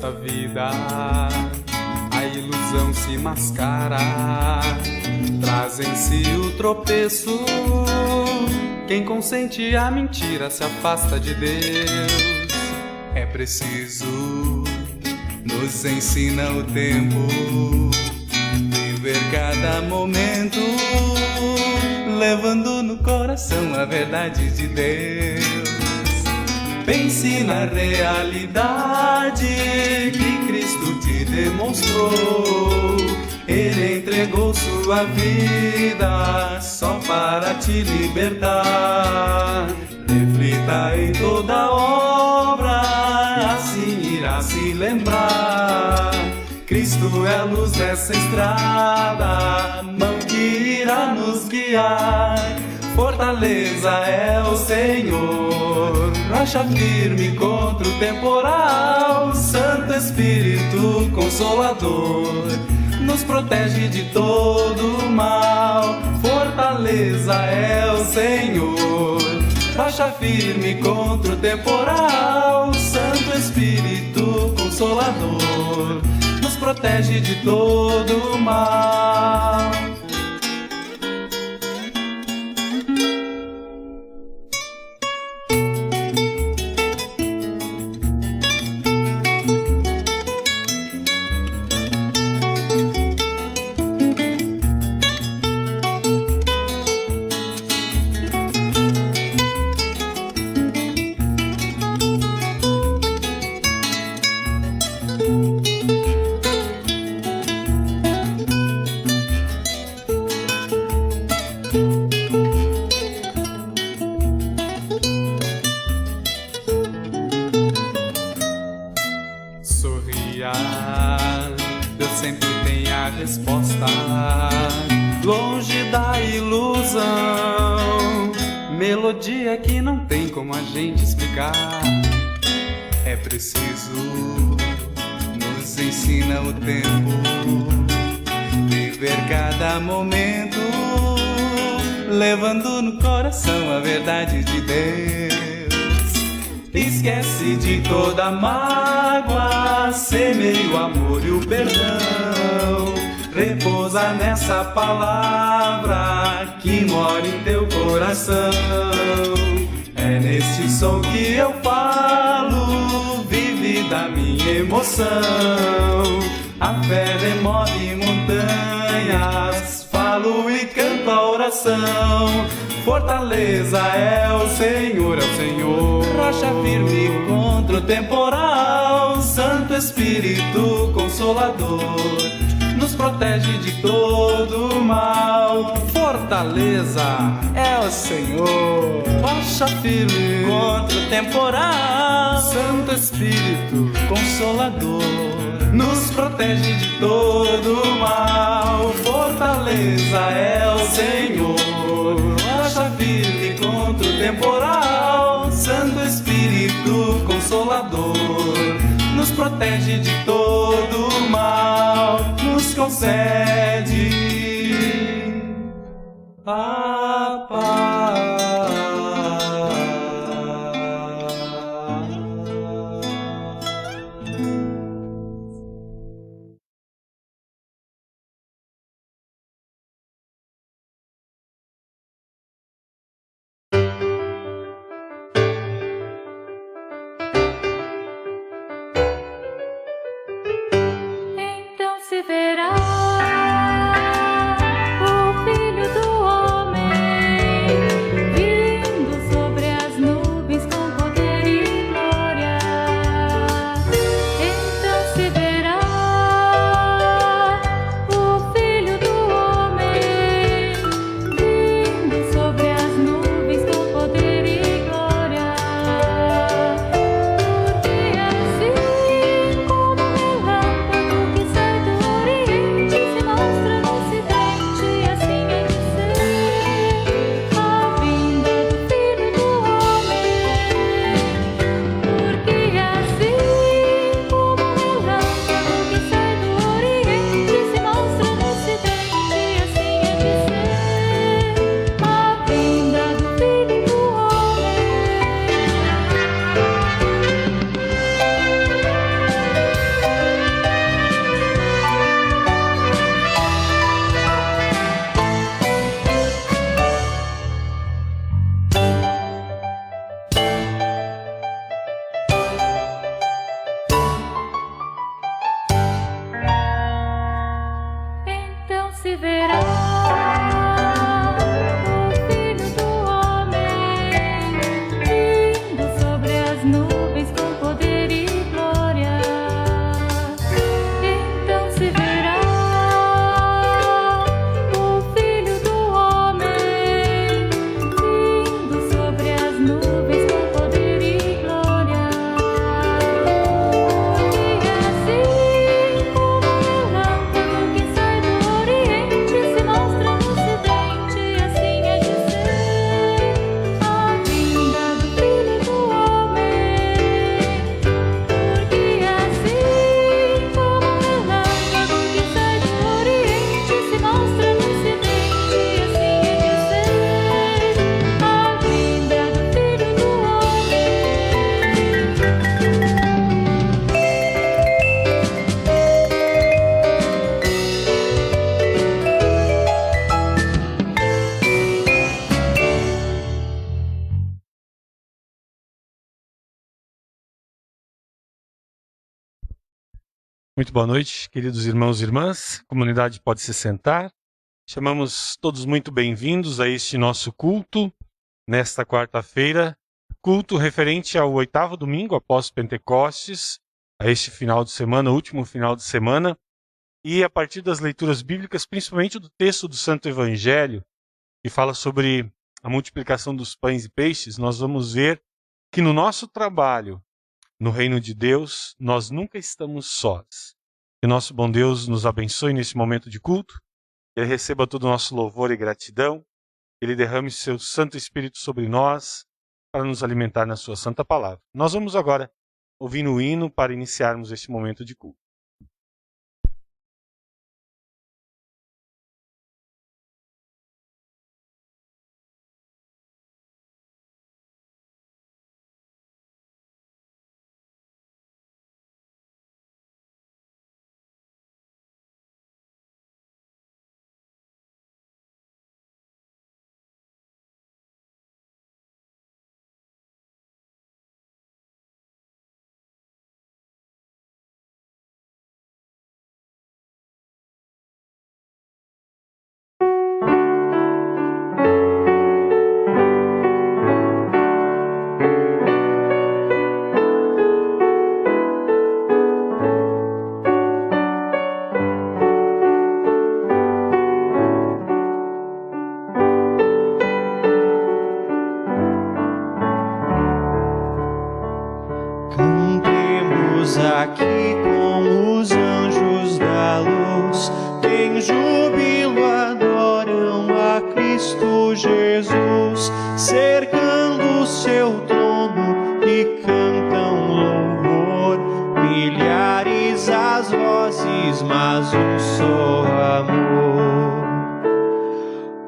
nossa vida a ilusão se mascara, traz em si o tropeço. Quem consente a mentira se afasta de Deus. É preciso, nos ensina o tempo, viver cada momento, levando no coração a verdade de Deus. Pense na realidade que Cristo te demonstrou. Ele entregou sua vida só para te libertar. Reflita em toda obra, assim irá se lembrar. Cristo é a luz dessa estrada, mão que irá nos guiar. Fortaleza é o Senhor, rocha firme contra o temporal. Santo Espírito Consolador, nos protege de todo mal. Fortaleza é o Senhor, rocha firme contra o temporal. Santo Espírito Consolador, nos protege de todo mal. Sorria, Deus sempre tem a resposta, longe da ilusão. Melodia que não tem como a gente explicar. É preciso, nos ensina o tempo, viver cada momento, levando no coração a verdade de Deus. Esquece de toda mágoa, semeia o amor e o perdão. Repousa nessa palavra que mora em teu coração. É neste som que eu falo, vive da minha emoção. A fé remove montanhas, falo e canto a oração. Fortaleza é o Senhor, rocha firme contra o temporal. Santo Espírito Consolador, nos protege de todo mal. Fortaleza é o Senhor, rocha firme contra o temporal. Santo Espírito Consolador, nos protege de todo mal. Fortaleza é o Senhor, rocha firme contra o temporal. Santo Espírito Consolador, nos protege de todo mal. Nos concede a paz. Então se verá o Filho do Homem Muito boa noite, queridos irmãos e irmãs. A comunidade pode se sentar. Chamamos todos muito bem-vindos a este nosso culto, nesta quarta-feira. Culto referente ao 8º domingo após Pentecostes, a este final de semana, último final de semana. E a partir das leituras bíblicas, principalmente do texto do Santo Evangelho, que fala sobre a multiplicação dos pães e peixes, nós vamos ver que no nosso trabalho, no reino de Deus, nós nunca estamos sós. Que nosso bom Deus nos abençoe nesse momento de culto, que Ele receba todo o nosso louvor e gratidão, que Ele derrame seu Santo Espírito sobre nós, para nos alimentar na sua santa palavra. Nós vamos agora ouvir o hino para iniciarmos este momento de culto. Aqui com os anjos da luz, que em júbilo adoram a Cristo Jesus, cercando o seu trono e cantam louvor. Milhares as vozes, mas um só amor.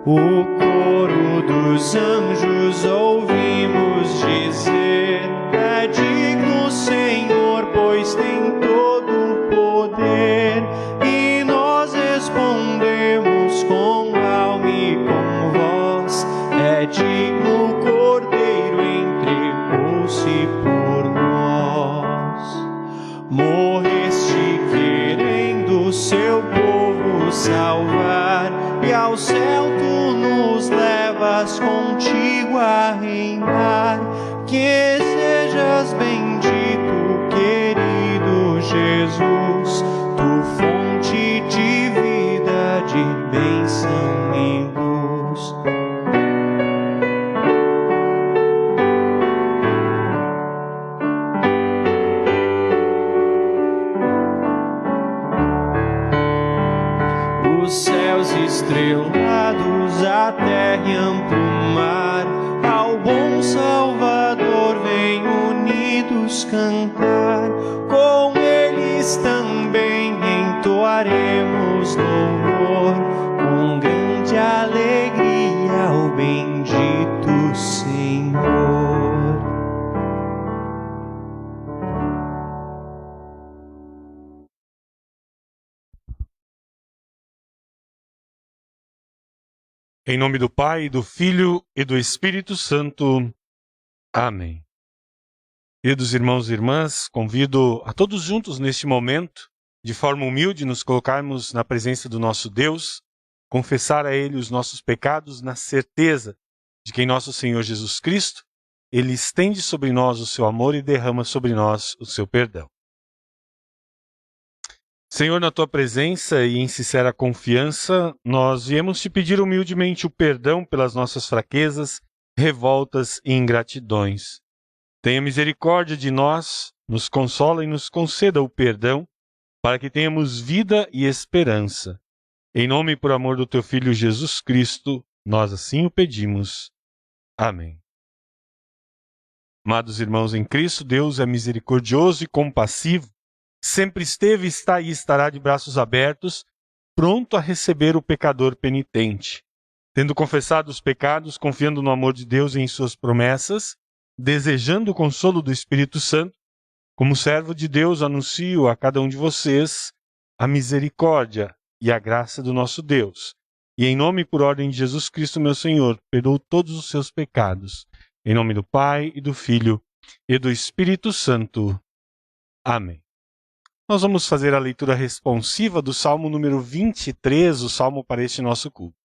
O coro dos anjos ouvimos dizer: é digno, Senhor, pois tem todo o poder. E nós respondemos com alma e com voz: é digno o Cordeiro, entregou-se por nós. Morreste querendo seu povo salvar, e ao céu tu nos levas contigo a reinar. Que sejas bendito, querido Jesus, tu fonte de vida, de bênção e luz. Os céus estrelados, a terra e amplo mar, ao bom Salvador vem unidos cantar. Com eles também entoaremos louvor, com grande alegria ao bendito Senhor. Em nome do Pai, do Filho e do Espírito Santo. Amém. Queridos irmãos e irmãs, convido a todos juntos neste momento, de forma humilde, nos colocarmos na presença do nosso Deus, confessar a Ele os nossos pecados na certeza de que em nosso Senhor Jesus Cristo, Ele estende sobre nós o seu amor e derrama sobre nós o seu perdão. Senhor, na Tua presença e em sincera confiança, nós viemos Te pedir humildemente o perdão pelas nossas fraquezas, revoltas e ingratidões. Tenha misericórdia de nós, nos consola e nos conceda o perdão, para que tenhamos vida e esperança. Em nome e por amor do Teu Filho Jesus Cristo, nós assim o pedimos. Amém. Amados irmãos em Cristo, Deus é misericordioso e compassivo, sempre esteve, está e estará de braços abertos, pronto a receber o pecador penitente. Tendo confessado os pecados, confiando no amor de Deus e em suas promessas, desejando o consolo do Espírito Santo, como servo de Deus, anuncio a cada um de vocês a misericórdia e a graça do nosso Deus. E em nome e por ordem de Jesus Cristo, meu Senhor, perdoo todos os seus pecados. Em nome do Pai, e do Filho, e do Espírito Santo. Amém. nós vamos fazer a leitura responsiva do Salmo número 23, o Salmo para este nosso culto.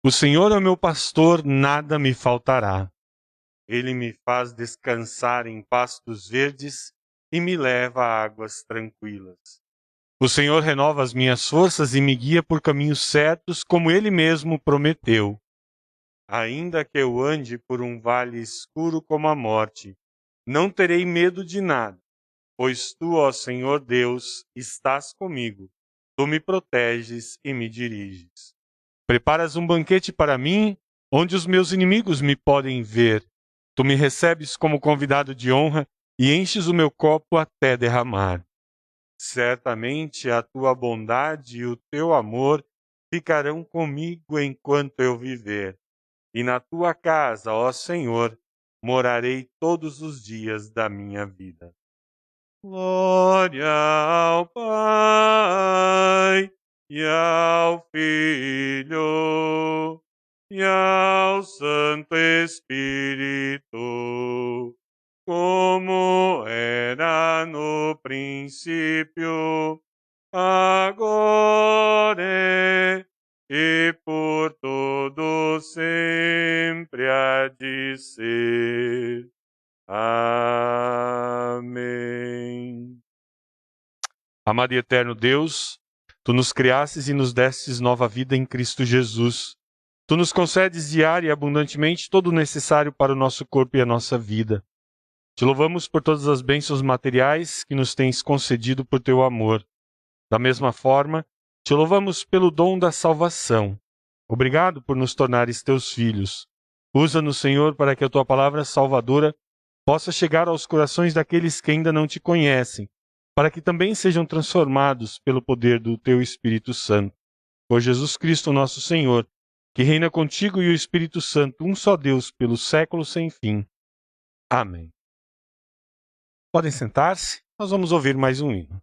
O Senhor é o meu pastor, nada me faltará. Ele me faz descansar em pastos verdes e me leva a águas tranquilas. O Senhor renova as minhas forças e me guia por caminhos certos, como Ele mesmo prometeu. Ainda que eu ande por um vale escuro como a morte, não terei medo de nada, pois Tu, ó Senhor Deus, estás comigo. Tu me proteges e me diriges. Preparas um banquete para mim, onde os meus inimigos me podem ver. Tu me recebes como convidado de honra e enches o meu copo até derramar. Certamente a Tua bondade e o Teu amor ficarão comigo enquanto eu viver. E na Tua casa, ó Senhor, morarei todos os dias da minha vida. Glória ao Pai e ao Filho e ao Santo Espírito, como era no princípio, agora e por todo sempre há de ser. Amém. Amado e eterno Deus, Tu nos criastes e nos destes nova vida em Cristo Jesus. Tu nos concedes diária e abundantemente todo o necessário para o nosso corpo e a nossa vida. Te louvamos por todas as bênçãos materiais que nos tens concedido por Teu amor. Da mesma forma, Te louvamos pelo dom da salvação. Obrigado por nos tornares Teus filhos. Usa-nos, Senhor, para que a Tua palavra salvadora possa chegar aos corações daqueles que ainda não Te conhecem, para que também sejam transformados pelo poder do Teu Espírito Santo. Por Jesus Cristo, nosso Senhor, que reina contigo e o Espírito Santo, um só Deus, pelos séculos sem fim. Amém. Podem sentar-se, nós vamos ouvir mais um hino.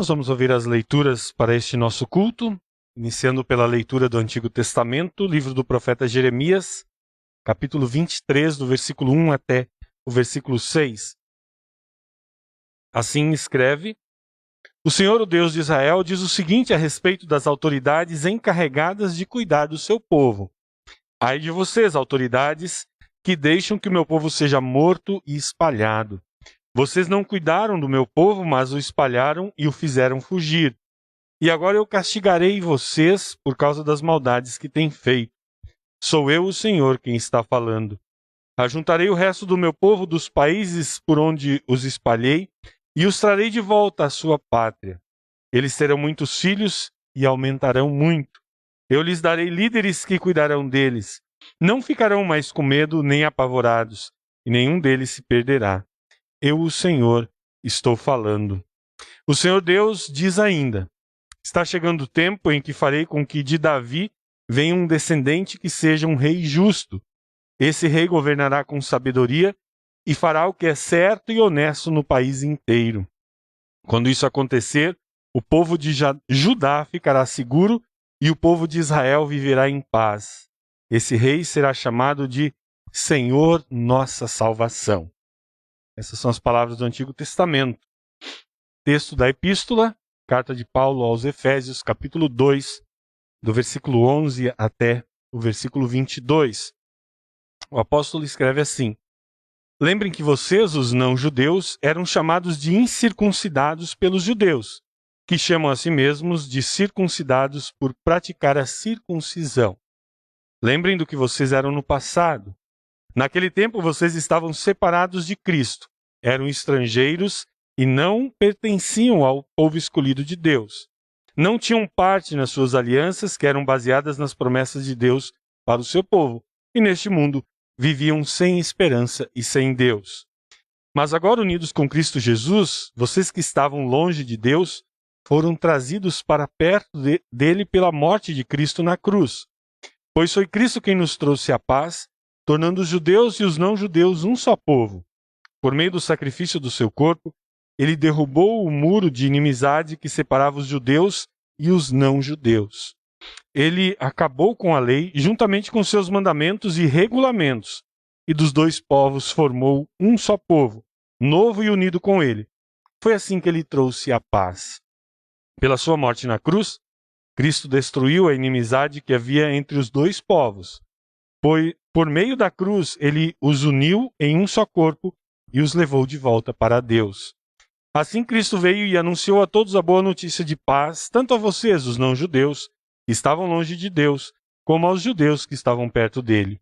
Nós vamos ouvir as leituras para este nosso culto, iniciando pela leitura do Antigo Testamento, livro do profeta Jeremias, capítulo 23, do versículo 1 até o versículo 6. Assim escreve: O Senhor, o Deus de Israel, diz o seguinte a respeito das autoridades encarregadas de cuidar do seu povo. Ai de vocês, autoridades, que deixam que o meu povo seja morto e espalhado. Vocês não cuidaram do meu povo, mas o espalharam e o fizeram fugir. E agora eu castigarei vocês por causa das maldades que têm feito. Sou eu, o Senhor, quem está falando. Ajuntarei o resto do meu povo dos países por onde os espalhei e os trarei de volta à sua pátria. Eles terão muitos filhos e aumentarão muito. Eu lhes darei líderes que cuidarão deles. Não ficarão mais com medo nem apavorados, e nenhum deles se perderá. Eu, o Senhor, estou falando. O Senhor Deus diz ainda: está chegando o tempo em que farei com que de Davi venha um descendente que seja um rei justo. Esse rei governará com sabedoria e fará o que é certo e honesto no país inteiro. Quando isso acontecer, o povo de Judá ficará seguro e o povo de Israel viverá em paz. Esse rei será chamado de Senhor Nossa Salvação. Essas são as palavras do Antigo Testamento. Texto da Epístola, carta de Paulo aos Efésios, capítulo 2, do versículo 11 até o versículo 22. O apóstolo escreve assim: lembrem que vocês, os não-judeus, eram chamados de incircuncidados pelos judeus, que chamam a si mesmos de circuncidados por praticar a circuncisão. Lembrem do que vocês eram no passado. Naquele tempo vocês estavam separados de Cristo, eram estrangeiros e não pertenciam ao povo escolhido de Deus. Não tinham parte nas suas alianças, que eram baseadas nas promessas de Deus para o seu povo, e neste mundo viviam sem esperança e sem Deus. Mas agora, unidos com Cristo Jesus, vocês que estavam longe de Deus foram trazidos para perto dele pela morte de Cristo na cruz. Pois foi Cristo quem nos trouxe a paz, tornando os judeus e os não-judeus um só povo. Por meio do sacrifício do seu corpo, ele derrubou o muro de inimizade que separava os judeus e os não-judeus. Ele acabou com a lei, juntamente com seus mandamentos e regulamentos, e dos dois povos formou um só povo, novo e unido com ele. Foi assim que ele trouxe a paz. Pela sua morte na cruz, Cristo destruiu a inimizade que havia entre os dois povos. Por meio da cruz, ele os uniu em um só corpo e os levou de volta para Deus. Assim, Cristo veio e anunciou a todos a boa notícia de paz, tanto a vocês, os não-judeus, que estavam longe de Deus, como aos judeus que estavam perto dele.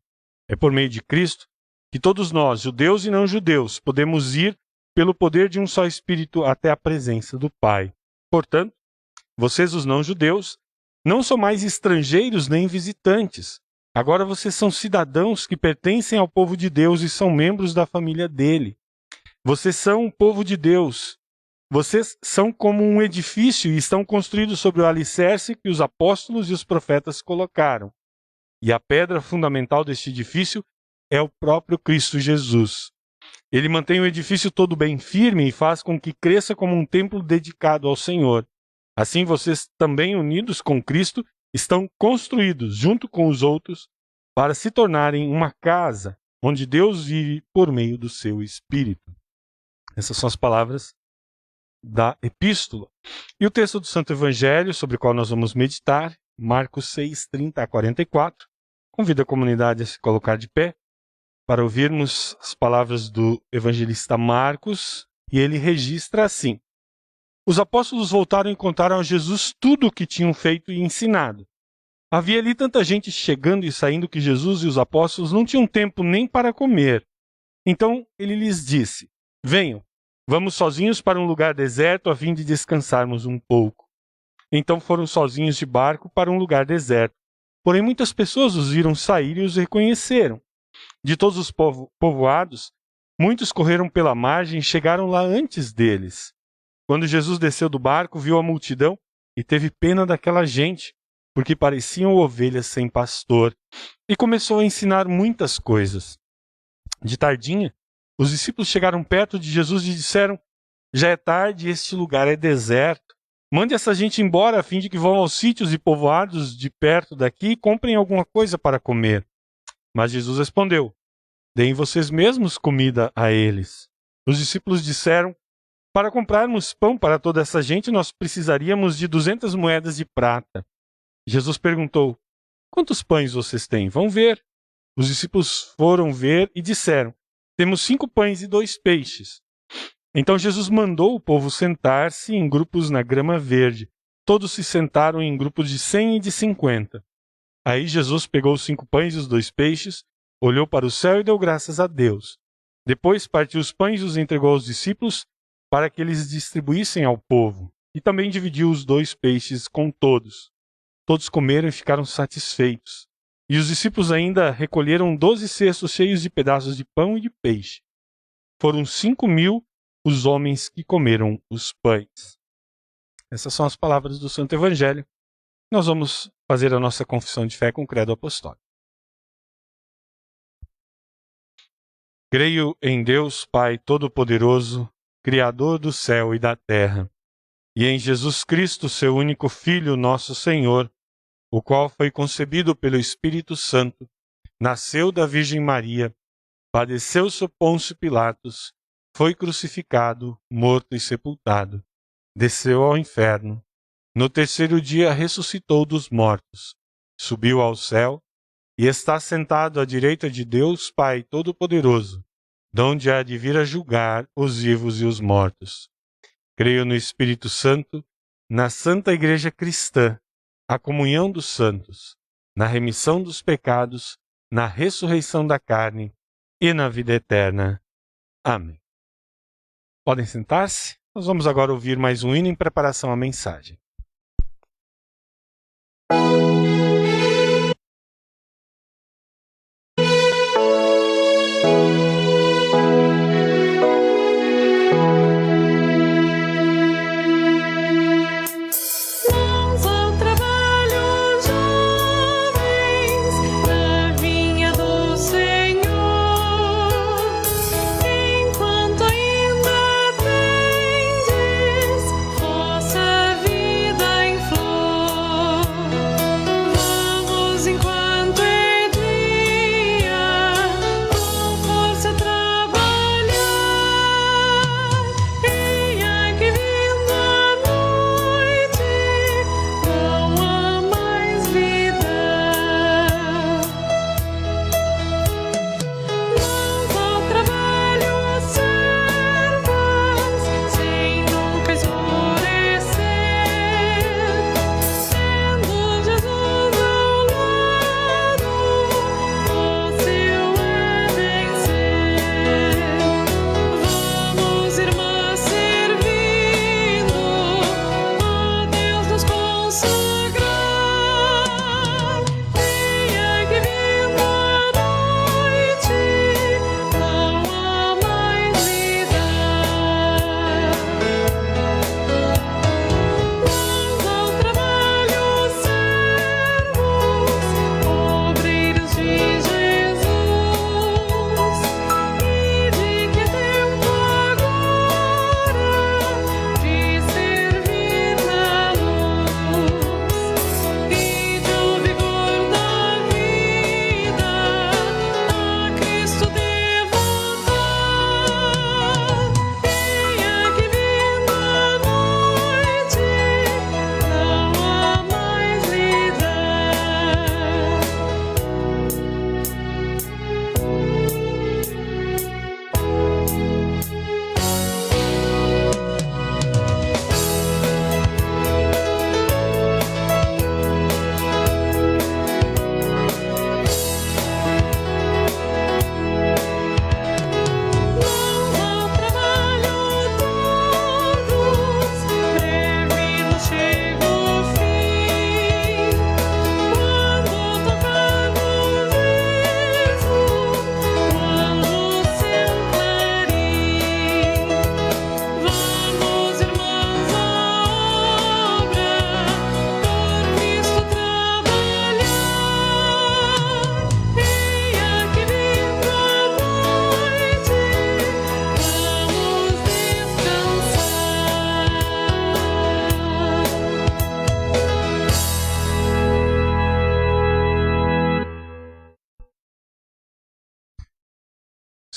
É por meio de Cristo que todos nós, judeus e não-judeus, podemos ir pelo poder de um só Espírito até a presença do Pai. Portanto, vocês, os não-judeus, não são mais estrangeiros nem visitantes. Agora vocês são cidadãos que pertencem ao povo de Deus e são membros da família dele. Vocês são o povo de Deus. Vocês são como um edifício e estão construídos sobre o alicerce que os apóstolos e os profetas colocaram. E a pedra fundamental deste edifício é o próprio Cristo Jesus. Ele mantém o edifício todo bem firme e faz com que cresça como um templo dedicado ao Senhor. Assim, vocês também, unidos com Cristo, estão construídos junto com os outros para se tornarem uma casa onde Deus vive por meio do seu Espírito. Essas são as palavras da Epístola. E o texto do Santo Evangelho, sobre o qual nós vamos meditar, Marcos 6, 30 a 44. Convido a comunidade a se colocar de pé para ouvirmos as palavras do evangelista Marcos, e ele registra assim: os apóstolos voltaram e contaram a Jesus tudo o que tinham feito e ensinado. Havia ali tanta gente chegando e saindo que Jesus e os apóstolos não tinham tempo nem para comer. Então ele lhes disse: venham, vamos sozinhos para um lugar deserto a fim de descansarmos um pouco. Então foram sozinhos de barco para um lugar deserto. Porém muitas pessoas os viram sair e os reconheceram. De todos os povoados, muitos correram pela margem e chegaram lá antes deles. Quando Jesus desceu do barco, viu a multidão e teve pena daquela gente, porque pareciam ovelhas sem pastor, e começou a ensinar muitas coisas. De tardinha, os discípulos chegaram perto de Jesus e disseram: já é tarde e este lugar é deserto. Mande essa gente embora a fim de que vão aos sítios e povoados de perto daqui e comprem alguma coisa para comer. Mas Jesus respondeu: deem vocês mesmos comida a eles. Os discípulos disseram: para comprarmos pão para toda essa gente, nós precisaríamos de 200 moedas de prata. Jesus perguntou: quantos pães vocês têm? Vão ver. Os discípulos foram ver e disseram: temos 5 pães e 2 peixes. Então Jesus mandou o povo sentar-se em grupos na grama verde, Todos se sentaram em grupos de 100 e de 50. Aí Jesus pegou os 5 pães e os 2 peixes, olhou para o céu e deu graças a Deus. Depois partiu os pães e os entregou aos discípulos para que eles distribuíssem ao povo. E também dividiu os 2 peixes com todos. Todos comeram e ficaram satisfeitos. E os discípulos ainda recolheram 12 cestos cheios de pedaços de pão e de peixe. Foram 5.000 os homens que comeram os pães. Essas são as palavras do Santo Evangelho. Nós vamos fazer a nossa confissão de fé com o credo apostólico. Creio em Deus Pai Todo-Poderoso, Criador do céu e da terra, e em Jesus Cristo, seu único Filho, nosso Senhor, o qual foi concebido pelo Espírito Santo, nasceu da Virgem Maria, padeceu sob Pôncio Pilatos, foi crucificado, morto e sepultado, desceu ao inferno. No terceiro dia ressuscitou dos mortos, subiu ao céu e está sentado à direita de Deus Pai Todo-Poderoso, donde há de vir a julgar os vivos e os mortos. Creio no Espírito Santo, na Santa Igreja Cristã, a comunhão dos santos, na remissão dos pecados, na ressurreição da carne e na vida eterna. Amém. Podem sentar-se? Nós vamos agora ouvir mais um hino em preparação à mensagem.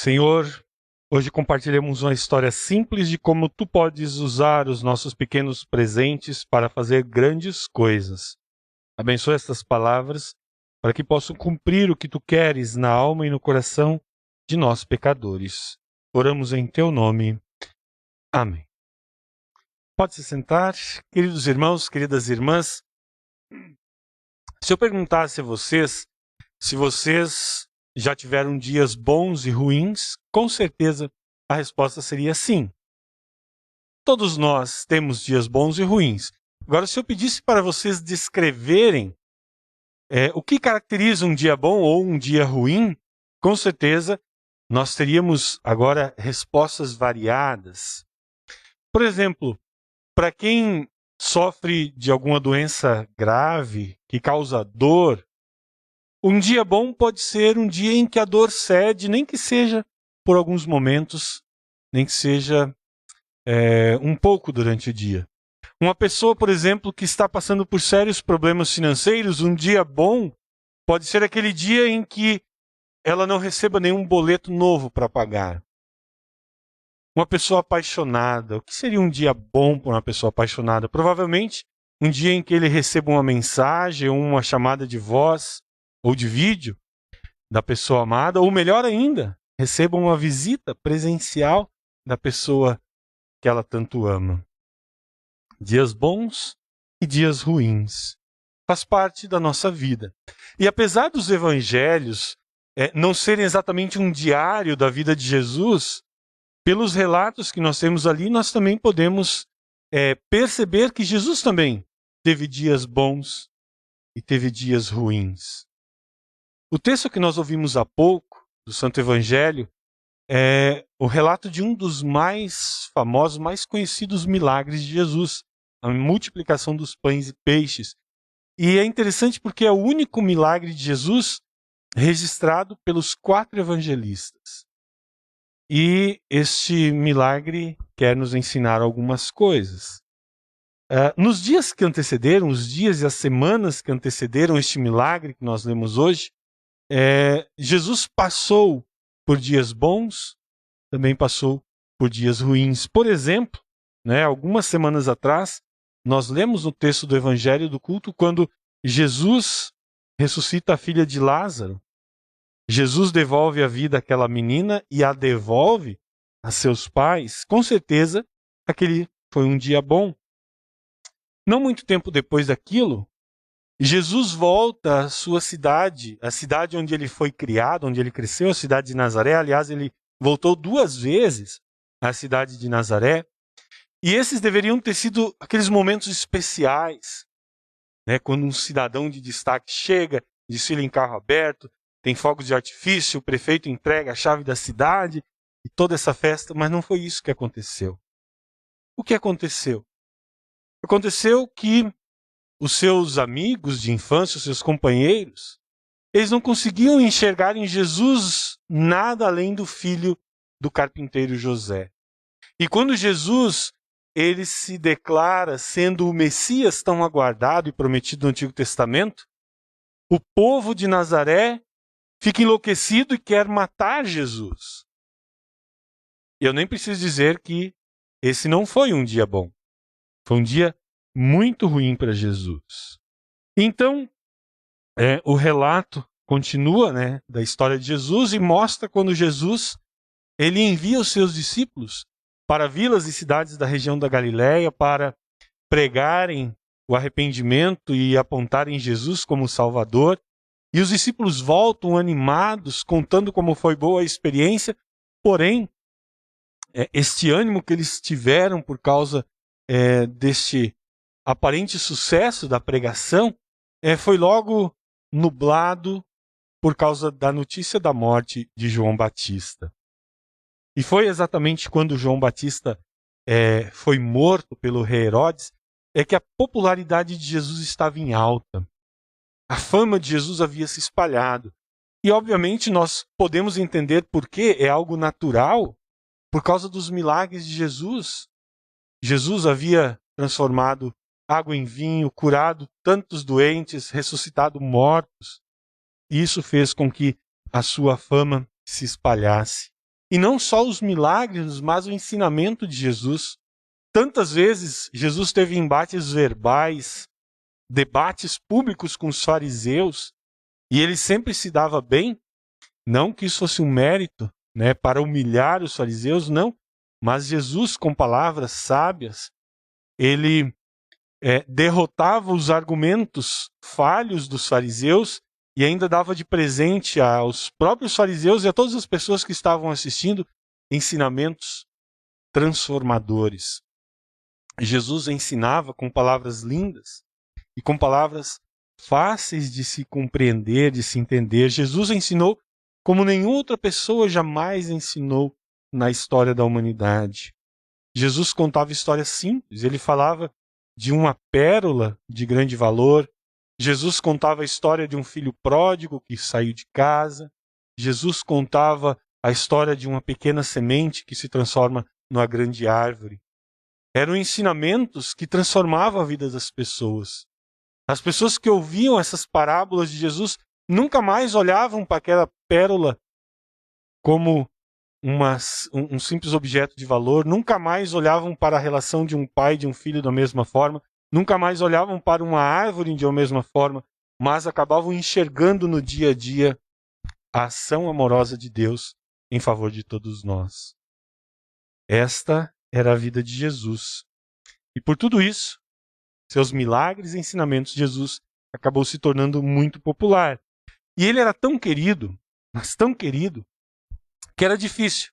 Senhor, hoje compartilhamos uma história simples de como Tu podes usar os nossos pequenos presentes para fazer grandes coisas. Abençoa estas palavras para que possam cumprir o que Tu queres na alma e no coração de nós pecadores. Oramos em Teu nome. Amém. Pode se sentar, queridos irmãos, queridas irmãs. Se eu perguntasse a vocês se vocês já tiveram dias bons e ruins, com certeza a resposta seria sim. Todos nós temos dias bons e ruins. Agora, se eu pedisse para vocês descreverem o que caracteriza um dia bom ou um dia ruim, com certeza nós teríamos agora respostas variadas. Por exemplo, para quem sofre de alguma doença grave que causa dor, um dia bom pode ser um dia em que a dor cede, nem que seja por alguns momentos, nem que seja um pouco durante o dia. Uma pessoa, por exemplo, que está passando por sérios problemas financeiros, um dia bom pode ser aquele dia em que ela não receba nenhum boleto novo para pagar. Uma pessoa apaixonada, o que seria um dia bom para uma pessoa apaixonada? Provavelmente um dia em que ele receba uma mensagem, ou uma chamada de voz ou de vídeo da pessoa amada, ou melhor ainda, receba uma visita presencial da pessoa que ela tanto ama. Dias bons e dias ruins. Faz parte da nossa vida. E apesar dos evangelhos não serem exatamente um diário da vida de Jesus, pelos relatos que nós temos ali, nós também podemos perceber que Jesus também teve dias bons e teve dias ruins. O texto que nós ouvimos há pouco, do Santo Evangelho, é o relato de um dos mais famosos, mais conhecidos milagres de Jesus, a multiplicação dos pães e peixes. E é interessante porque é o único milagre de Jesus registrado pelos 4 evangelistas. E este milagre quer nos ensinar algumas coisas. Nos dias que antecederam, os dias e as semanas que antecederam este milagre que nós lemos hoje, Jesus passou por dias bons, também passou por dias ruins. Por exemplo, algumas semanas atrás, nós lemos no texto do Evangelho do Culto quando Jesus ressuscita a filha de Lázaro. Jesus devolve a vida àquela menina e a devolve a seus pais. Com certeza, aquele foi um dia bom. Não muito tempo depois daquilo, Jesus volta à sua cidade, a cidade onde ele foi criado, onde ele cresceu, a cidade de Nazaré. Aliás, ele voltou 2 vezes à cidade de Nazaré. E esses deveriam ter sido aqueles momentos especiais, quando um cidadão de destaque chega, desfila em carro aberto, tem fogos de artifício, o prefeito entrega a chave da cidade e toda essa festa, mas não foi isso que aconteceu. O que aconteceu? Aconteceu que os seus amigos de infância, os seus companheiros, eles não conseguiam enxergar em Jesus nada além do filho do carpinteiro José. E quando Jesus ele se declara sendo o Messias tão aguardado e prometido no Antigo Testamento, o povo de Nazaré fica enlouquecido e quer matar Jesus. E eu nem preciso dizer que esse não foi um dia bom. Foi um dia muito ruim para Jesus. Então, o relato continua da história de Jesus e mostra quando Jesus ele envia os seus discípulos para vilas e cidades da região da Galileia para pregarem o arrependimento e apontarem Jesus como Salvador. E os discípulos voltam animados, contando como foi boa a experiência. Porém, este ânimo que eles tiveram por causa deste aparente sucesso da pregação foi logo nublado por causa da notícia da morte de João Batista. E foi exatamente quando João Batista foi morto pelo rei Herodes que a popularidade de Jesus estava em alta. A fama de Jesus havia se espalhado. E, obviamente, nós podemos entender por que é algo natural, por causa dos milagres de Jesus. Jesus havia transformado água em vinho, curado tantos doentes, ressuscitado mortos. E isso fez com que a sua fama se espalhasse. E não só os milagres, mas o ensinamento de Jesus. Tantas vezes Jesus teve embates verbais, debates públicos com os fariseus, e ele sempre se dava bem. Não que isso fosse um mérito, para humilhar os fariseus, não. Mas Jesus, com palavras sábias, ele derrotava os argumentos falhos dos fariseus e ainda dava de presente aos próprios fariseus e a todas as pessoas que estavam assistindo ensinamentos transformadores. Jesus ensinava com palavras lindas e com palavras fáceis de se compreender, de se entender. Jesus ensinou como nenhuma outra pessoa jamais ensinou na história da humanidade. Jesus contava histórias simples, ele falava de uma pérola de grande valor. Jesus contava a história de um filho pródigo que saiu de casa. Jesus contava a história de uma pequena semente que se transforma numa grande árvore. Eram ensinamentos que transformavam a vida das pessoas. As pessoas que ouviam essas parábolas de Jesus nunca mais olhavam para aquela pérola como um simples objeto de valor, nunca mais olhavam para a relação de um pai e de um filho da mesma forma, nunca mais olhavam para uma árvore de uma mesma forma, mas acabavam enxergando no dia a dia a ação amorosa de Deus em favor de todos nós. Esta era a vida de Jesus. E por tudo isso, seus milagres e ensinamentos de Jesus acabou se tornando muito popular. E ele era tão querido, mas tão querido, que era difícil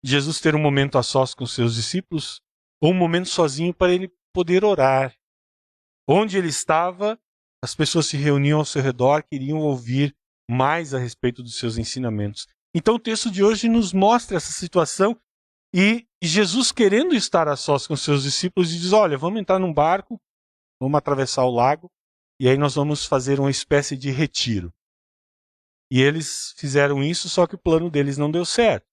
Jesus ter um momento a sós com seus discípulos ou um momento sozinho para ele poder orar. Onde ele estava, as pessoas se reuniam ao seu redor, queriam ouvir mais a respeito dos seus ensinamentos. Então o texto de hoje nos mostra essa situação e Jesus querendo estar a sós com seus discípulos diz, olha, vamos entrar num barco, vamos atravessar o lago e aí nós vamos fazer uma espécie de retiro. E eles fizeram isso, só que o plano deles não deu certo.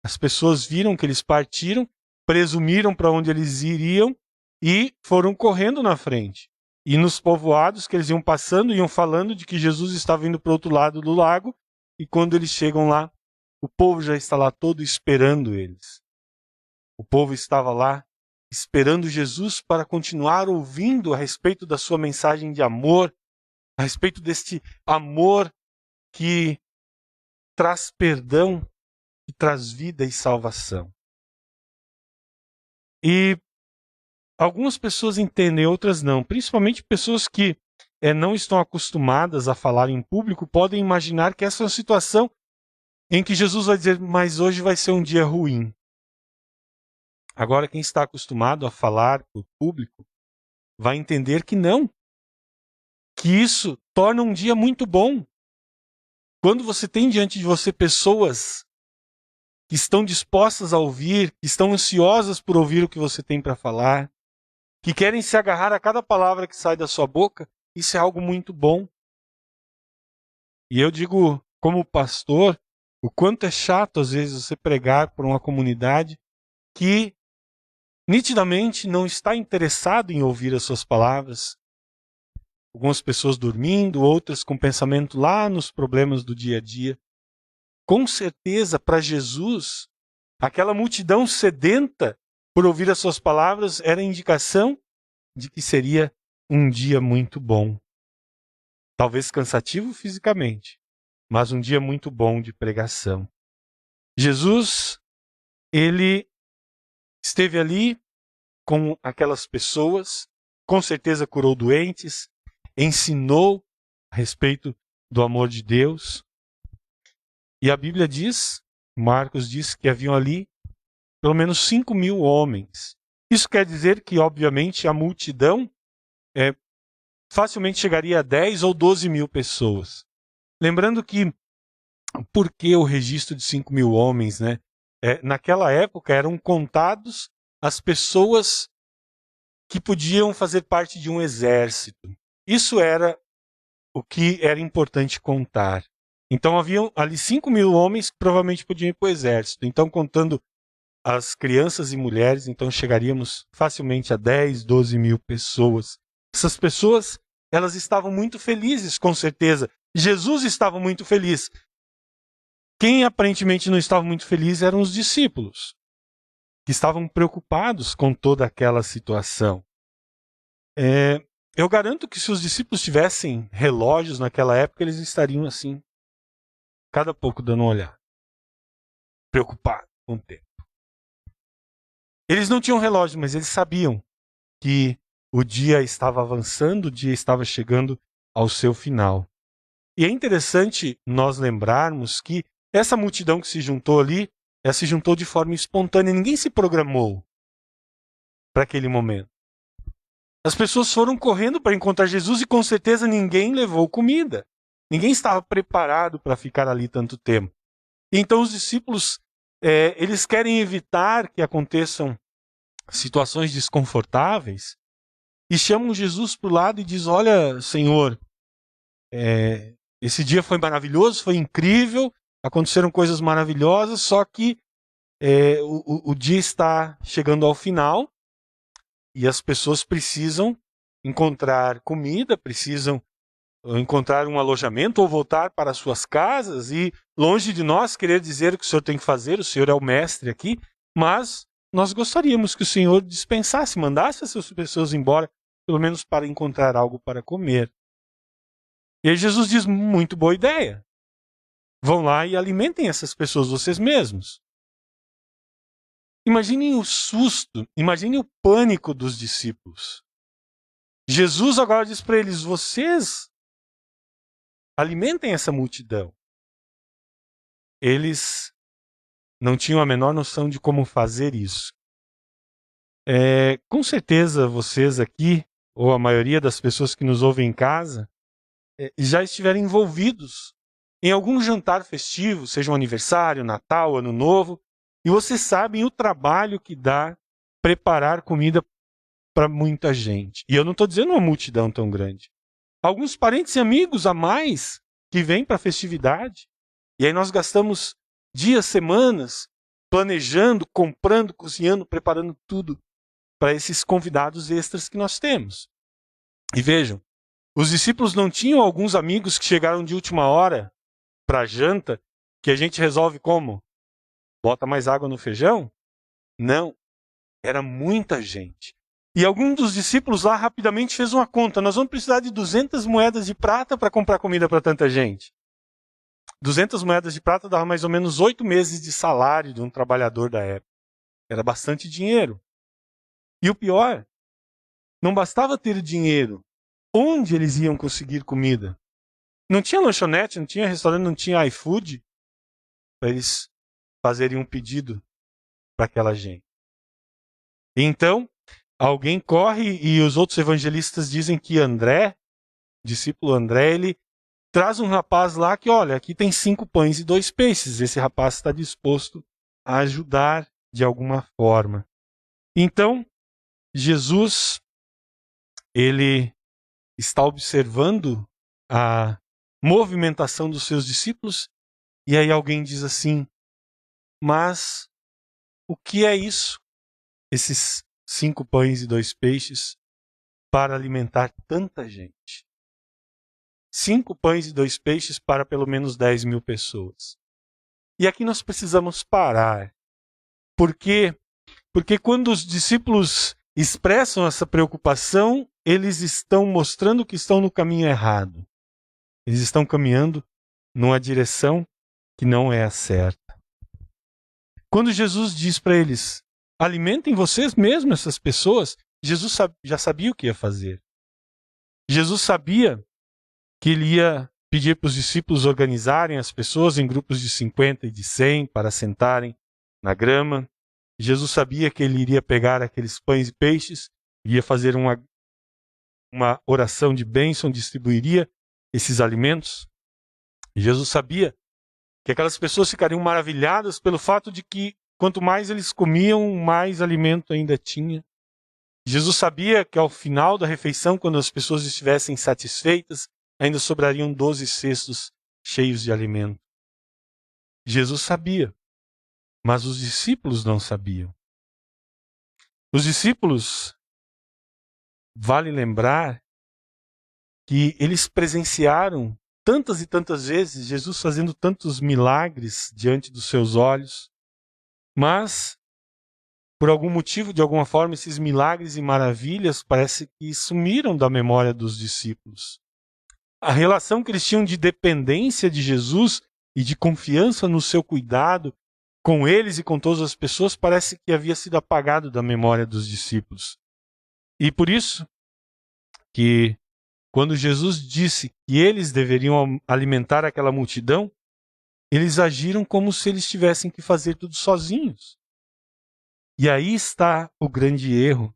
As pessoas viram que eles partiram, presumiram para onde eles iriam e foram correndo na frente. E nos povoados que eles iam passando, iam falando de que Jesus estava indo para o outro lado do lago. E quando eles chegam lá, o povo já está lá todo esperando eles. O povo estava lá esperando Jesus para continuar ouvindo a respeito da sua mensagem de amor, a respeito deste amor que traz perdão, que traz vida e salvação. E algumas pessoas entendem, outras não. Principalmente pessoas que não estão acostumadas a falar em público podem imaginar que essa é uma situação em que Jesus vai dizer, mas hoje vai ser um dia ruim. Agora, quem está acostumado a falar para o público vai entender que não. Que isso torna um dia muito bom. Quando você tem diante de você pessoas que estão dispostas a ouvir, que estão ansiosas por ouvir o que você tem para falar, que querem se agarrar a cada palavra que sai da sua boca, isso é algo muito bom. E eu digo, como pastor, o quanto é chato às vezes você pregar por uma comunidade que nitidamente não está interessado em ouvir as suas palavras. Algumas pessoas dormindo, outras com pensamento lá nos problemas do dia a dia. Com certeza, para Jesus, aquela multidão sedenta por ouvir as suas palavras era indicação de que seria um dia muito bom. Talvez cansativo fisicamente, mas um dia muito bom de pregação. Jesus, ele esteve ali com aquelas pessoas, com certeza curou doentes, ensinou a respeito do amor de Deus. E a Bíblia diz, Marcos diz que haviam ali pelo menos 5.000 homens. Isso quer dizer que, obviamente, a multidão facilmente chegaria a 10 ou 12 mil pessoas. Lembrando que, por que o registro de 5.000 homens, né? Naquela época eram contados as pessoas que podiam fazer parte de um exército. Isso era o que era importante contar. Então haviam ali 5.000 homens que provavelmente podiam ir para o exército. Então, contando as crianças e mulheres, então chegaríamos facilmente a 10, 12 mil pessoas. Essas pessoas, elas estavam muito felizes, com certeza. Jesus estava muito feliz. Quem aparentemente não estava muito feliz eram os discípulos, que estavam preocupados com toda aquela situação. Eu garanto que se os discípulos tivessem relógios naquela época, eles estariam assim, cada pouco dando uma olhada, preocupados com o tempo. Eles não tinham relógio, mas eles sabiam que o dia estava avançando, o dia estava chegando ao seu final. E é interessante nós lembrarmos que essa multidão que se juntou ali, ela se juntou de forma espontânea, ninguém se programou para aquele momento. As pessoas foram correndo para encontrar Jesus e com certeza ninguém levou comida. Ninguém estava preparado para ficar ali tanto tempo. Então os discípulos, eles querem evitar que aconteçam situações desconfortáveis e chamam Jesus para o lado e dizem: olha, Senhor, esse dia foi maravilhoso, foi incrível, aconteceram coisas maravilhosas, só que o dia está chegando ao final e as pessoas precisam encontrar comida, precisam encontrar um alojamento ou voltar para suas casas, e longe de nós querer dizer o que o Senhor tem que fazer, o Senhor é o mestre aqui, mas nós gostaríamos que o Senhor dispensasse, mandasse essas pessoas embora, pelo menos para encontrar algo para comer. E aí Jesus diz: muito boa ideia. Vão lá e alimentem essas pessoas vocês mesmos. Imaginem o susto, imaginem o pânico dos discípulos. Jesus agora diz para eles: vocês alimentem essa multidão. Eles não tinham a menor noção de como fazer isso. Com certeza vocês aqui, ou a maioria das pessoas que nos ouvem em casa, já estiveram envolvidos em algum jantar festivo, seja um aniversário, Natal, Ano Novo, e vocês sabem o trabalho que dá preparar comida para muita gente. E eu não estou dizendo uma multidão tão grande. Alguns parentes e amigos a mais que vêm para a festividade. E aí nós gastamos dias, semanas, planejando, comprando, cozinhando, preparando tudo para esses convidados extras que nós temos. E vejam, os discípulos não tinham alguns amigos que chegaram de última hora para a janta, que a gente resolve como? Bota mais água no feijão? Não, era muita gente. E algum dos discípulos lá rapidamente fez uma conta: nós vamos precisar de 200 moedas de prata para comprar comida para tanta gente. 200 moedas de prata dava mais ou menos 8 meses de salário de um trabalhador da época. Era bastante dinheiro. E o pior, não bastava ter dinheiro. Onde eles iam conseguir comida? Não tinha lanchonete, não tinha restaurante, não tinha iFood para eles fazerem um pedido para aquela gente. Então, alguém corre e os outros evangelistas dizem que André, discípulo André, ele traz um rapaz lá que, olha, aqui tem 5 pães e 2 peixes. Esse rapaz está disposto a ajudar de alguma forma. Então, Jesus, ele está observando a movimentação dos seus discípulos e aí alguém diz assim: mas o que é isso? Esses 5 pães e 2 peixes para alimentar tanta gente. 5 pães e 2 peixes para pelo menos 10 mil pessoas. E aqui nós precisamos parar. Por quê? Porque quando os discípulos expressam essa preocupação, eles estão mostrando que estão no caminho errado. Eles estão caminhando numa direção que não é a certa. Quando Jesus diz para eles: alimentem vocês mesmos essas pessoas, Jesus já sabia o que ia fazer. Jesus sabia que ele ia pedir para os discípulos organizarem as pessoas em grupos de 50 e de 100 para sentarem na grama. Jesus sabia que ele iria pegar aqueles pães e peixes, iria fazer uma oração de bênção, distribuiria esses alimentos. E Jesus sabia que aquelas pessoas ficariam maravilhadas pelo fato de que quanto mais eles comiam, mais alimento ainda tinha. Jesus sabia que ao final da refeição, quando as pessoas estivessem satisfeitas, ainda sobrariam 12 cestos cheios de alimento. Jesus sabia, mas os discípulos não sabiam. Os discípulos, vale lembrar, que eles presenciaram tantas e tantas vezes Jesus fazendo tantos milagres diante dos seus olhos, mas, por algum motivo, de alguma forma, esses milagres e maravilhas parece que sumiram da memória dos discípulos. A relação que eles tinham de dependência de Jesus e de confiança no seu cuidado com eles e com todas as pessoas parece que havia sido apagado da memória dos discípulos. E por isso que quando Jesus disse que eles deveriam alimentar aquela multidão, eles agiram como se eles tivessem que fazer tudo sozinhos. E aí está o grande erro.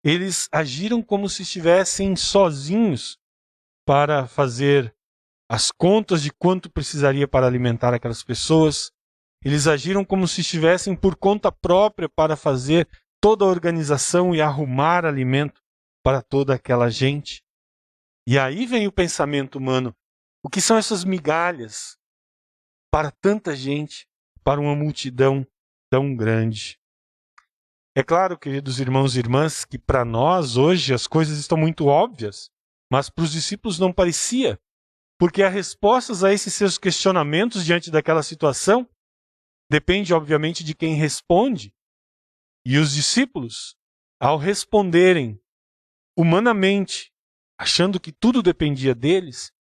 Eles agiram como se estivessem sozinhos para fazer as contas de quanto precisaria para alimentar aquelas pessoas. Eles agiram como se estivessem por conta própria para fazer toda a organização e arrumar alimento para toda aquela gente. E aí vem o pensamento humano. O que são essas migalhas para tanta gente, para uma multidão tão grande? É claro, queridos irmãos e irmãs, que para nós hoje as coisas estão muito óbvias, mas para os discípulos não parecia, porque as respostas a esses seus questionamentos diante daquela situação depende, obviamente, de quem responde. E os discípulos, ao responderem humanamente, achando que tudo dependia deles,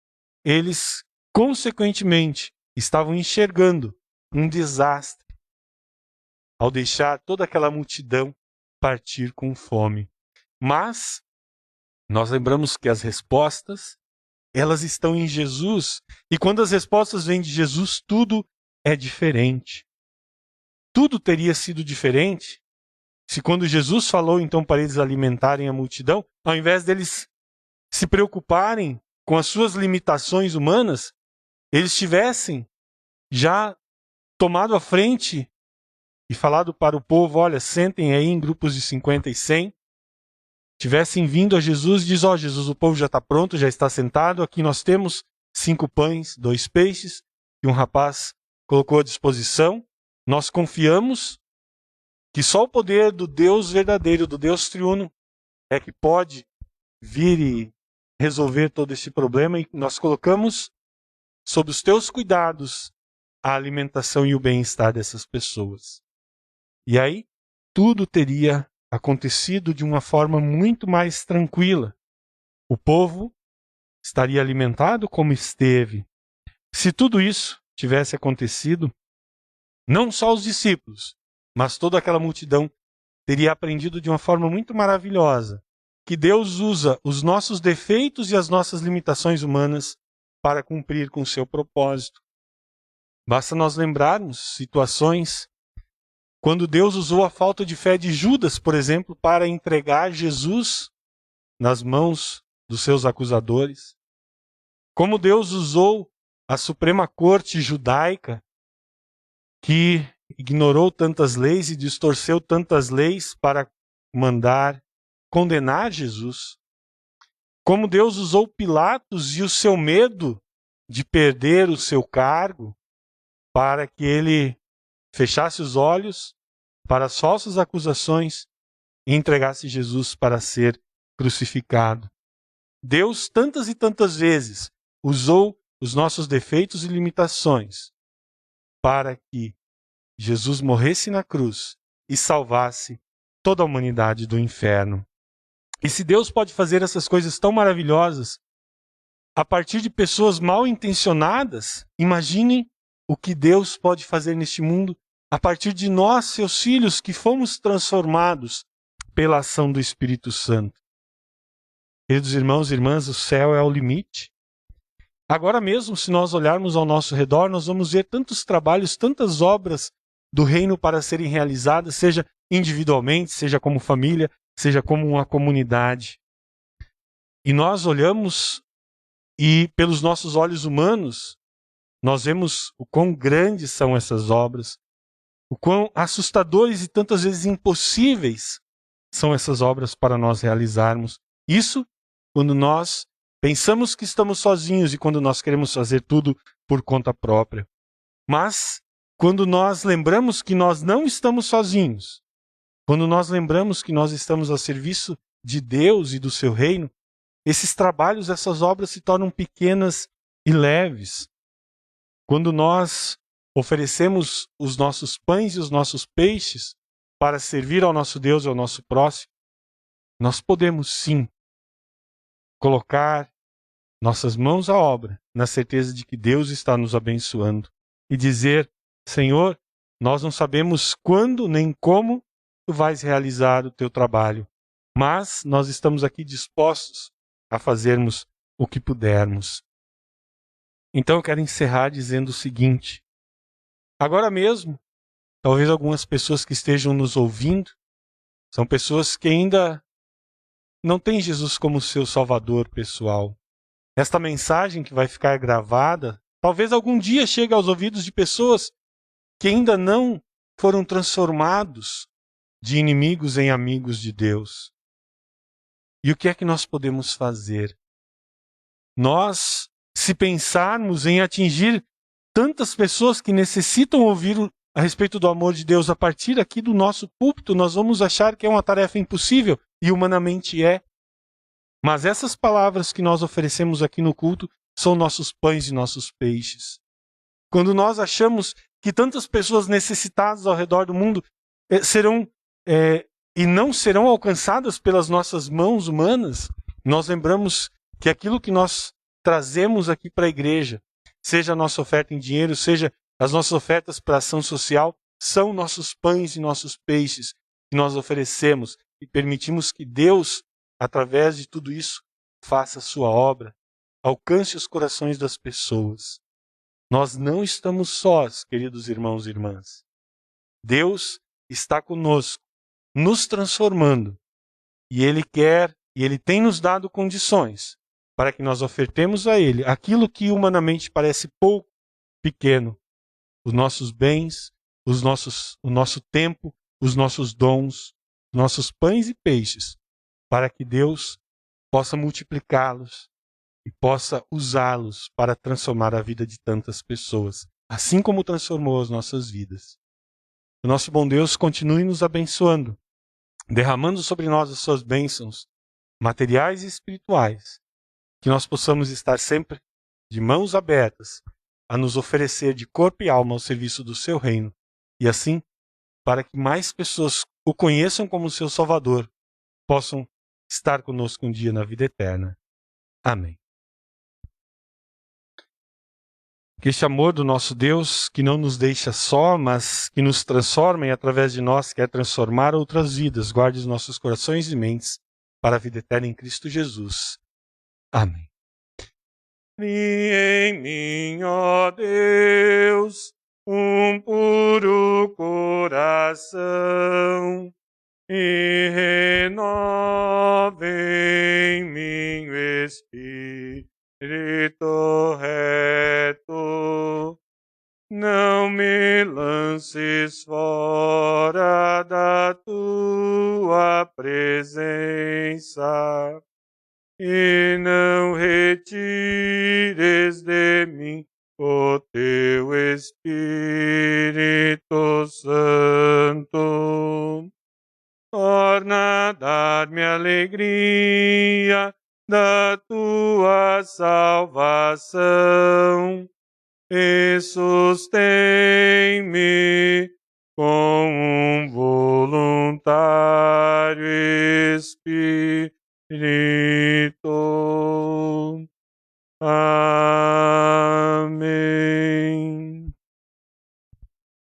eles, consequentemente, estavam enxergando um desastre ao deixar toda aquela multidão partir com fome. Mas nós lembramos que as respostas, elas estão em Jesus. E quando as respostas vêm de Jesus, tudo é diferente. Tudo teria sido diferente se quando Jesus falou então para eles alimentarem a multidão, ao invés deles se preocuparem com as suas limitações humanas, eles tivessem já tomado a frente e falado para o povo, olha, sentem aí em grupos de 50 e 100, tivessem vindo a Jesus e diz, ó Jesus, o povo já está pronto, já está sentado, aqui nós temos 5 pães, 2 peixes, que um rapaz colocou à disposição, nós confiamos que só o poder do Deus verdadeiro, do Deus triuno, é que pode vir e resolver todo esse problema, e nós colocamos sob os teus cuidados a alimentação e o bem-estar dessas pessoas. E aí, tudo teria acontecido de uma forma muito mais tranquila. O povo estaria alimentado como esteve. Se tudo isso tivesse acontecido, não só os discípulos, mas toda aquela multidão teria aprendido de uma forma muito maravilhosa que Deus usa os nossos defeitos e as nossas limitações humanas para cumprir com o seu propósito. Basta nós lembrarmos situações quando Deus usou a falta de fé de Judas, por exemplo, para entregar Jesus nas mãos dos seus acusadores. Como Deus usou a Suprema Corte judaica, que ignorou tantas leis e distorceu tantas leis para mandar condenar Jesus. Como Deus usou Pilatos e o seu medo de perder o seu cargo para que ele fechasse os olhos para as falsas acusações e entregasse Jesus para ser crucificado. Deus, tantas e tantas vezes, usou os nossos defeitos e limitações para que Jesus morresse na cruz e salvasse toda a humanidade do inferno. E se Deus pode fazer essas coisas tão maravilhosas a partir de pessoas mal intencionadas, imaginem o que Deus pode fazer neste mundo a partir de nós, seus filhos, que fomos transformados pela ação do Espírito Santo. Queridos irmãos e irmãs, o céu é o limite. Agora mesmo, se nós olharmos ao nosso redor, nós vamos ver tantos trabalhos, tantas obras do reino para serem realizadas, seja individualmente, seja como família, seja como uma comunidade. E nós olhamos e, pelos nossos olhos humanos, nós vemos o quão grandes são essas obras, o quão assustadores e tantas vezes impossíveis são essas obras para nós realizarmos. Isso quando nós pensamos que estamos sozinhos e quando nós queremos fazer tudo por conta própria. Mas quando nós lembramos que nós não estamos sozinhos, quando nós lembramos que nós estamos a serviço de Deus e do seu reino, esses trabalhos, essas obras se tornam pequenas e leves. Quando nós oferecemos os nossos pães e os nossos peixes para servir ao nosso Deus e ao nosso próximo, nós podemos sim colocar nossas mãos à obra, na certeza de que Deus está nos abençoando e dizer, Senhor, nós não sabemos quando nem como tu vais realizar o teu trabalho, mas nós estamos aqui dispostos a fazermos o que pudermos. Então eu quero encerrar dizendo o seguinte: agora mesmo, talvez algumas pessoas que estejam nos ouvindo são pessoas que ainda não têm Jesus como seu Salvador pessoal. Esta mensagem que vai ficar gravada, talvez algum dia chegue aos ouvidos de pessoas que ainda não foram transformados de inimigos em amigos de Deus. E o que é que nós podemos fazer? Nós, se pensarmos em atingir tantas pessoas que necessitam ouvir a respeito do amor de Deus a partir aqui do nosso púlpito, nós vamos achar que é uma tarefa impossível, e humanamente é. Mas essas palavras que nós oferecemos aqui no culto são nossos pães e nossos peixes. Quando nós achamos que tantas pessoas necessitadas ao redor do mundo serão e não serão alcançadas pelas nossas mãos humanas, nós lembramos que aquilo que nós trazemos aqui para a igreja, seja a nossa oferta em dinheiro, seja as nossas ofertas para ação social, são nossos pães e nossos peixes que nós oferecemos e permitimos que Deus, através de tudo isso, faça a sua obra, alcance os corações das pessoas. Nós não estamos sós, queridos irmãos e irmãs. Deus está conosco, nos transformando, e Ele quer, e Ele tem nos dado condições para que nós ofertemos a Ele aquilo que humanamente parece pouco, pequeno, os nossos bens, o nosso tempo, os nossos dons, nossos pães e peixes, para que Deus possa multiplicá-los e possa usá-los para transformar a vida de tantas pessoas, assim como transformou as nossas vidas. O nosso bom Deus continue nos abençoando, derramando sobre nós as suas bênçãos materiais e espirituais, que nós possamos estar sempre de mãos abertas a nos oferecer de corpo e alma ao serviço do seu reino, e assim, para que mais pessoas o conheçam como seu Salvador, possam estar conosco um dia na vida eterna. Amém. Que este amor do nosso Deus, que não nos deixa só, mas que nos transforma e através de nós quer transformar outras vidas, guarde os nossos corações e mentes para a vida eterna em Cristo Jesus. Amém. Crie em mim, ó Deus, um puro coração e renove em mim o espírito reto. Não me lances fora da tua presença e não retires de mim o teu Espírito Santo. Torna a dar-me alegria da tua salvação e sustém-me com um voluntário espírito. Amém.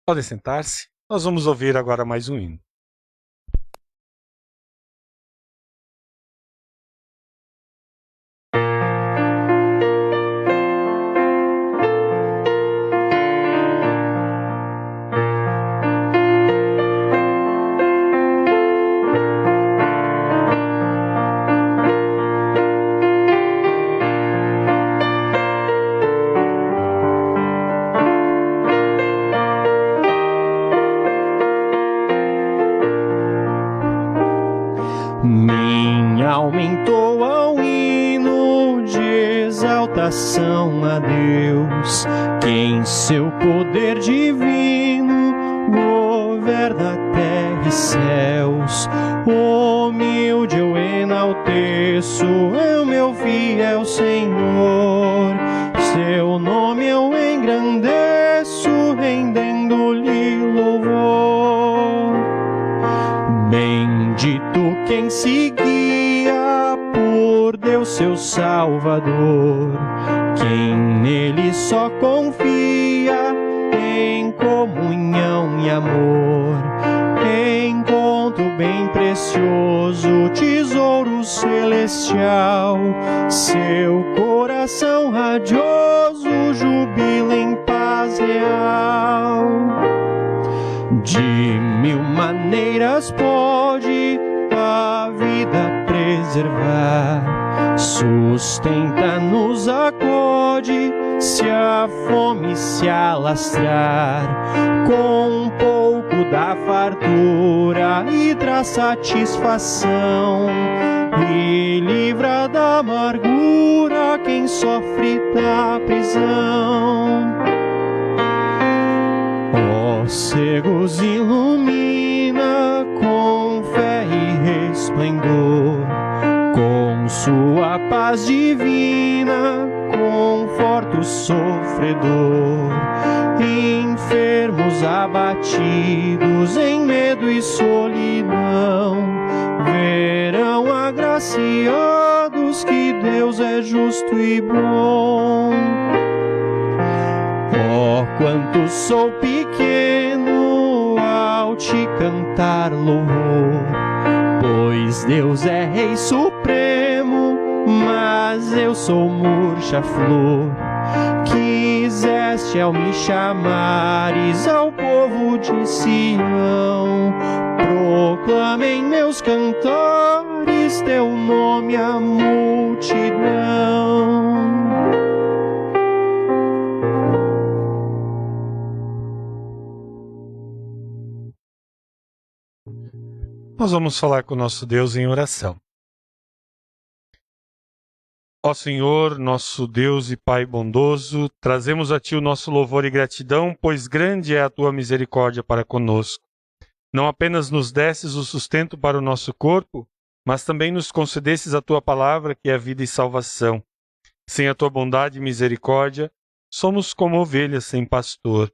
Pode sentar-se. Nós vamos ouvir agora mais um hino. Minha alma entoa um hino de exaltação a Deus, que em seu poder divino governa terra e céus. Humilde eu enalteço, é meu fiel Senhor, seu nome eu engrandeço, rendendo-lhe louvor. Bendito quem se guia por Deus seu Salvador, quem nele só confia em comunhão e amor, encontra o bem precioso precioso tesouro celestial. Seu coração radioso jubila em paz real. De mil maneiras pode a vida preservar, sustenta-nos, acode, se a fome se alastrar. Com um pouco da fartura e traz satisfação, e livra da amargura quem sofre da prisão. Ó cegos, ilumina com fé e resplendor, com sua paz divina conforta o sofredor. Enfermos abatidos em medo e solidão verão agraciados que Deus é justo e bom. Oh, quanto sou pequeno ao te cantar louvor, pois Deus é Rei Supremo, mas eu sou murcha flor. Quiseste ao me chamares ao povo de Sião, proclamem meus cantores teu nome à multidão. Nós vamos falar com o nosso Deus em oração. Ó Senhor, nosso Deus e Pai bondoso, trazemos a Ti o nosso louvor e gratidão, pois grande é a Tua misericórdia para conosco. Não apenas nos desses o sustento para o nosso corpo, mas também nos concedesses a Tua palavra, que é a vida e salvação. Sem a Tua bondade e misericórdia, somos como ovelhas sem pastor.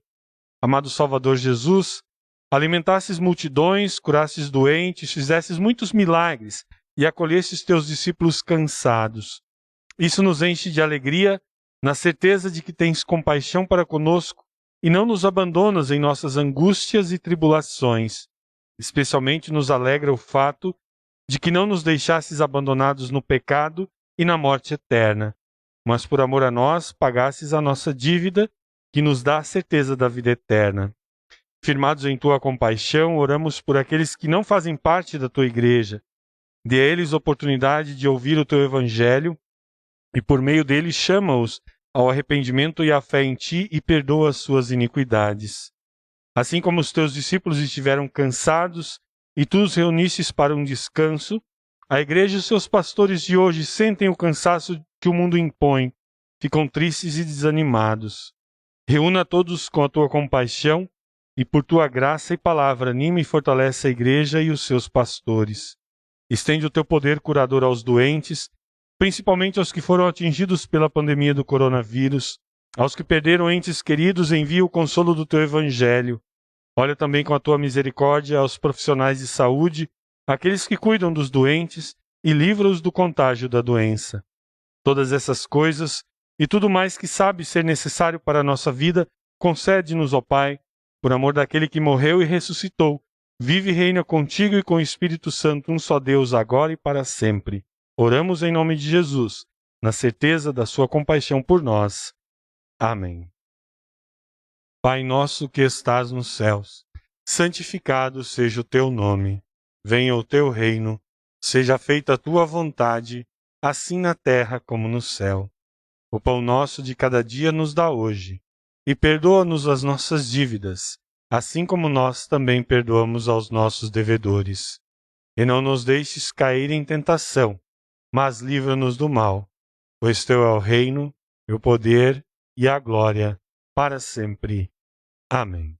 Amado Salvador Jesus, alimentasses multidões, curasses doentes, fizesses muitos milagres e acolhesses Teus discípulos cansados. Isso nos enche de alegria, na certeza de que tens compaixão para conosco e não nos abandonas em nossas angústias e tribulações. Especialmente nos alegra o fato de que não nos deixasses abandonados no pecado e na morte eterna, mas por amor a nós pagasses a nossa dívida, que nos dá a certeza da vida eterna. Firmados em Tua compaixão, oramos por aqueles que não fazem parte da Tua igreja. Dê a eles oportunidade de ouvir o Teu Evangelho e por meio dele chama-os ao arrependimento e à fé em Ti e perdoa as suas iniquidades. Assim como os Teus discípulos estiveram cansados e Tu os reunistes para um descanso, a igreja e seus pastores de hoje sentem o cansaço que o mundo impõe, ficam tristes e desanimados. Reúna todos com a Tua compaixão e por Tua graça e palavra anima e fortalece a igreja e os seus pastores. Estende o Teu poder curador aos doentes, principalmente aos que foram atingidos pela pandemia do coronavírus, aos que perderam entes queridos, envia o consolo do Teu Evangelho. Olha também com a Tua misericórdia aos profissionais de saúde, aqueles que cuidam dos doentes e livra-os do contágio da doença. Todas essas coisas e tudo mais que sabe ser necessário para a nossa vida, concede-nos, ó Pai, por amor daquele que morreu e ressuscitou, vive e reina contigo e com o Espírito Santo, um só Deus, agora e para sempre. Oramos em nome de Jesus, na certeza da sua compaixão por nós. Amém. Pai nosso que estás nos céus, santificado seja o teu nome. Venha o teu reino, seja feita a tua vontade, assim na terra como no céu. O pão nosso de cada dia nos dá hoje, e perdoa-nos as nossas dívidas, assim como nós também perdoamos aos nossos devedores. E não nos deixes cair em tentação, mas livra-nos do mal, pois Teu é o reino, o poder e a glória, para sempre. Amém.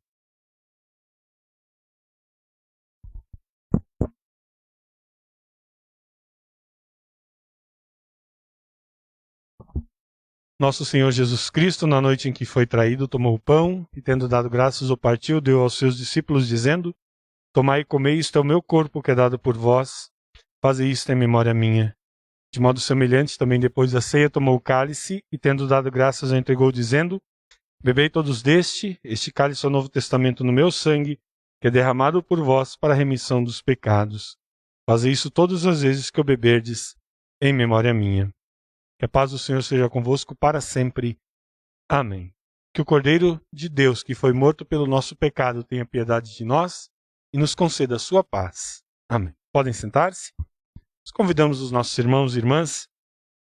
Nosso Senhor Jesus Cristo, na noite em que foi traído, tomou o pão e, tendo dado graças, o partiu, deu aos seus discípulos, dizendo: Tomai e comei, isto é o meu corpo que é dado por vós, fazei isto em memória minha. De modo semelhante, também depois da ceia, tomou o cálice e, tendo dado graças, o entregou, dizendo: Bebei todos deste, este cálice é o novo testamento no meu sangue, que é derramado por vós para a remissão dos pecados. Fazei isso todas as vezes que o beberdes, em memória minha. Que a paz do Senhor seja convosco para sempre. Amém. Que o Cordeiro de Deus, que foi morto pelo nosso pecado, tenha piedade de nós e nos conceda a sua paz. Amém. Podem sentar-se? Nós convidamos os nossos irmãos e irmãs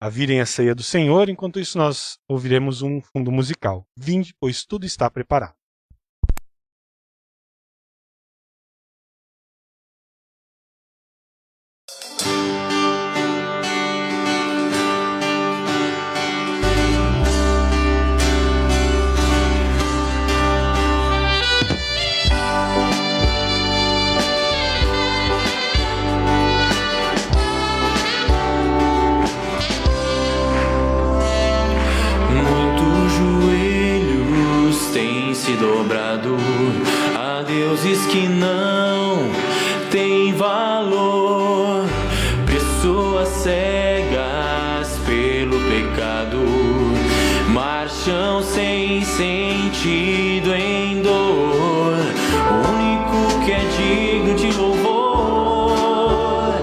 a virem à ceia do Senhor. Enquanto isso, nós ouviremos um fundo musical. Vinde, pois tudo está preparado. Dobrado a deuses que não têm valor, pessoas cegas pelo pecado, marcham sem sentido em dor. O único que é digno de louvor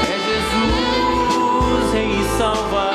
é Jesus, Rei e Salvador.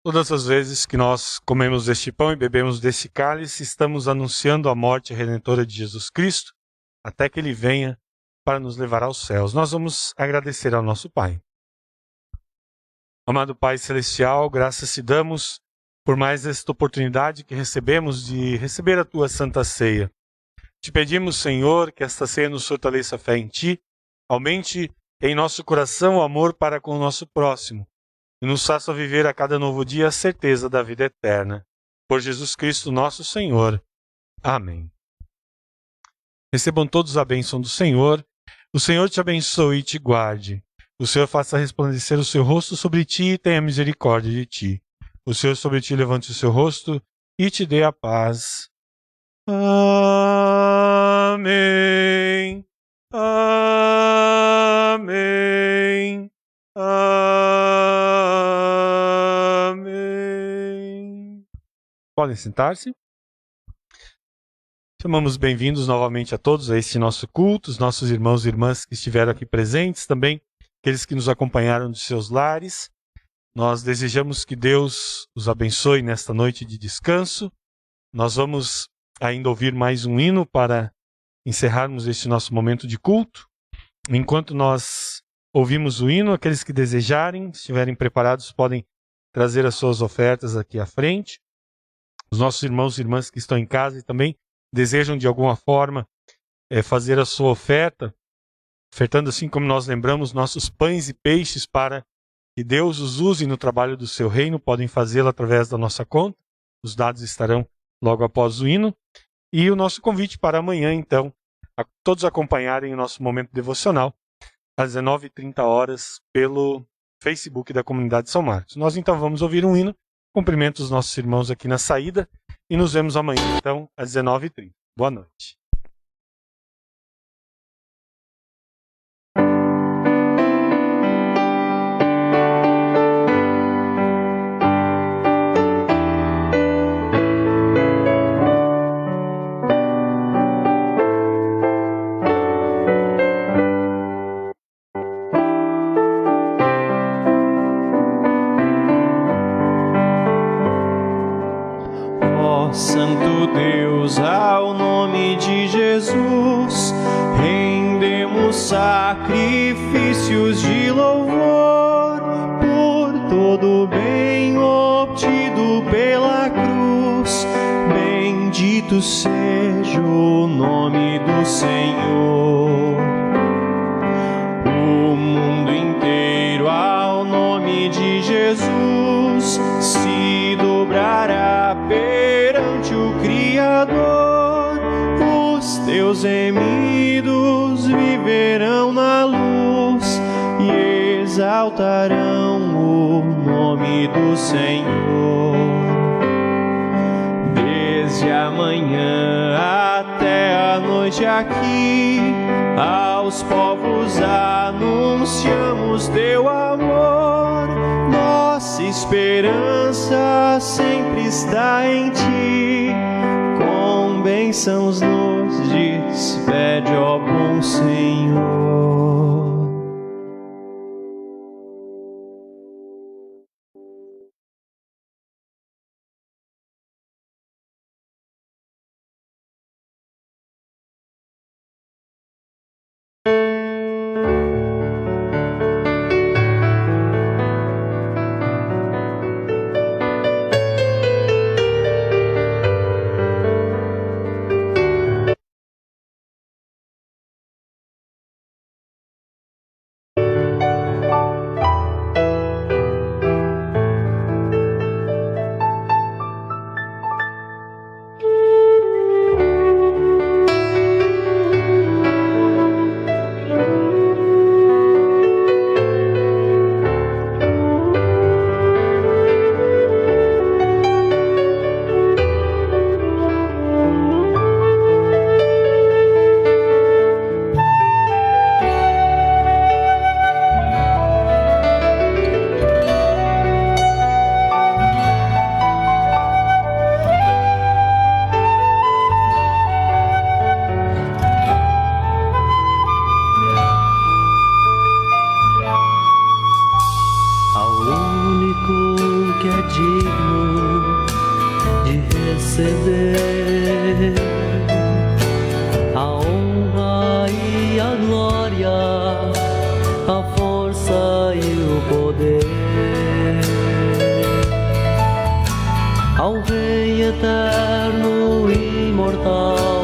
Todas as vezes que nós comemos deste pão e bebemos desse cálice, estamos anunciando a morte redentora de Jesus Cristo, até que Ele venha para nos levar aos céus. Nós vamos agradecer ao nosso Pai. Amado Pai Celestial, graças te damos por mais esta oportunidade que recebemos de receber a Tua Santa Ceia. Te pedimos, Senhor, que esta ceia nos fortaleça a fé em Ti, aumente em nosso coração o amor para com o nosso próximo, e nos faça viver a cada novo dia a certeza da vida eterna. Por Jesus Cristo, nosso Senhor. Amém. Recebam todos a bênção do Senhor. O Senhor te abençoe e te guarde. O Senhor faça resplandecer o seu rosto sobre ti e tenha misericórdia de ti. O Senhor sobre ti levante o seu rosto e te dê a paz. Amém. Amém. Amém. Podem sentar-se. Chamamos bem-vindos novamente a todos a este nosso culto, os nossos irmãos e irmãs que estiveram aqui presentes, também aqueles que nos acompanharam de seus lares. Nós desejamos que Deus os abençoe nesta noite de descanso. Nós vamos ainda ouvir mais um hino para encerrarmos este nosso momento de culto. Enquanto nós ouvimos o hino, aqueles que desejarem, estiverem preparados, podem trazer as suas ofertas aqui à frente. os nossos irmãos e irmãs que estão em casa e também desejam de alguma forma fazer a sua oferta, ofertando assim como nós lembramos nossos pães e peixes para que Deus os use no trabalho do seu reino, podem fazê-lo através da nossa conta. Os dados estarão logo após o hino. E o nosso convite para amanhã, então, a todos acompanharem o nosso momento devocional às 19h30 pelo Facebook da Comunidade São Marcos. Nós então vamos ouvir um hino, cumprimento os nossos irmãos aqui na saída e nos vemos amanhã, então, às 19h30. Boa noite. Santo Deus, ao nome de Jesus, rendemos sacrifícios de louvor por todo o bem obtido pela cruz. Bendito seja o nome do Senhor. O mundo inteiro ao nome de Jesus se dobrará perante o Criador. Os teus remidos viverão na luz e exaltarão o nome do Senhor. Desde a manhã até a noite aqui, aos povos anunciamos teu amor. Nossa esperança sempre está em ti. Com bênçãos nos despede, ó bom Senhor. receber a honra e a glória, a força e o poder ao Rei eterno e imortal.